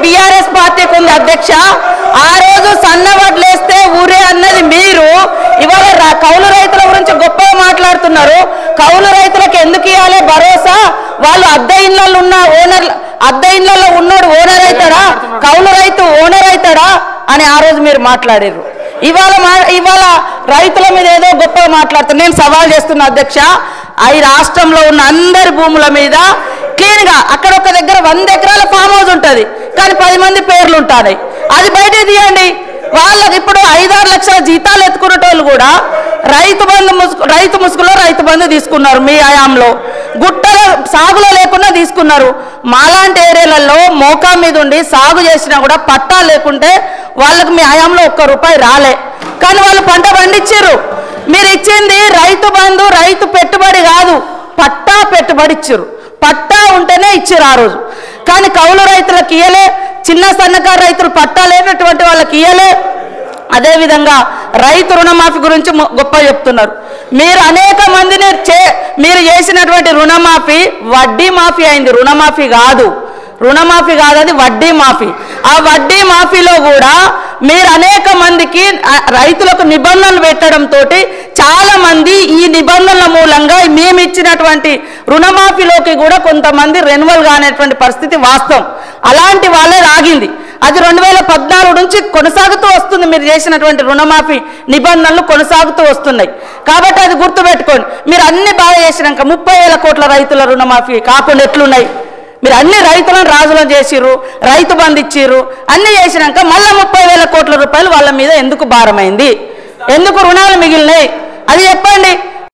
BRS పార్టీకి ఉంది అధ్యక్ష. ఆ రోజు సన్న వడ్లేస్తే ఊరే అన్నది మీరు. ఇవాళ కౌలు రైతుల గురించి గొప్పగా మాట్లాడుతున్నారు. కౌలు రైతులకు ఎందుకు ఇవ్వాలి భరోసా? వాళ్ళు అద్దె ఇళ్లలో ఉన్న ఓనర్లు, అద్దె ఇళ్లలో ఉన్నోడు ఓనర్ అవుతాడా? కౌలు రైతు ఓనర్ అవుతాడా అని ఆ రోజు మీరు మాట్లాడారు. ఇవాళ రైతుల మీద ఏదో గొప్పగా మాట్లాడుతున్నారు. నేను సవాల్ చేస్తున్నా అధ్యక్ష, ఈ రాష్ట్రంలో ఉన్న అందరి భూముల మీద క్లీన్ గా అక్కడ ఒక దగ్గర 100 ఎకరాల ఫామ్ హౌస్ ఉంటుంది, కానీ 10 మంది పేర్లు ఉంటాయి. అది బయట తీయండి. వాళ్ళకి ఇప్పుడు 5-6 లక్షల జీతాలు ఎత్తుకునేటోళ్ళు కూడా రైతు ముసుగులో రైతు బంధు తీసుకున్నారు. మీ హయాంలో గుట్టల సాగులో లేకుండా తీసుకున్నారు. మాలాంటి ఏరియాలలో మోకా మీద ఉండి సాగు చేసినా కూడా పట్టా లేకుంటే వాళ్ళకు మీ హయాంలో ₹1 రాలే, కానీ వాళ్ళు పంట పండించారు. మీరు ఇచ్చింది రైతు బంధు, రైతు పెట్టుబడి కాదు, పట్టా పెట్టుబడి ఇచ్చారు. పట్టా ఉంటేనే ఇచ్చారు ఆ రోజు. కానీ కౌలు రైతులకు ఇయ్యలే, చిన్న సన్నకారు రైతులు పట్టా లేనటువంటి వాళ్ళకి ఇయ్యలే. అదేవిధంగా రైతు రుణమాఫీ గురించి గొప్ప చెప్తున్నారు. మీరు అనేక మందిని మీరు చేసినటువంటి రుణమాఫీ వడ్డీ మాఫీ అయింది, రుణమాఫీ కాదు. రుణమాఫీ కాదు, అది వడ్డీ మాఫీ. ఆ వడ్డీ మాఫీలో కూడా మీరు అనేక మందికి రైతులకు నిబంధనలు పెట్టడంతో చాలా మంది ఈ నిబంధనల మూలంగా మేము ఇచ్చినటువంటి రుణమాఫీలోకి కూడా కొంతమంది రెన్యువల్ కానటువంటి పరిస్థితి వాస్తవం. అలాంటి వాళ్ళే రాగింది. అది 2014 నుంచి కొనసాగుతూ వస్తుంది. మీరు చేసినటువంటి రుణమాఫీ నిబంధనలు కొనసాగుతూ వస్తున్నాయి. కాబట్టి అది గుర్తుపెట్టుకోండి. మీరు అన్ని బాగా చేసినాక 30,000 కోట్ల రైతుల రుణమాఫీ కాకుండా ఎట్లున్నాయి? మీరు అన్ని రైతులను రాజులను చేసిర్రు, రైతు బంధు ఇచ్చిర్రు, అన్ని చేసినాక మళ్ళీ 30,000 కోట్ల రూపాయలు వాళ్ళ మీద ఎందుకు భారమైంది? ఎందుకు రుణాలు మిగిలినాయి? అది చెప్పండి.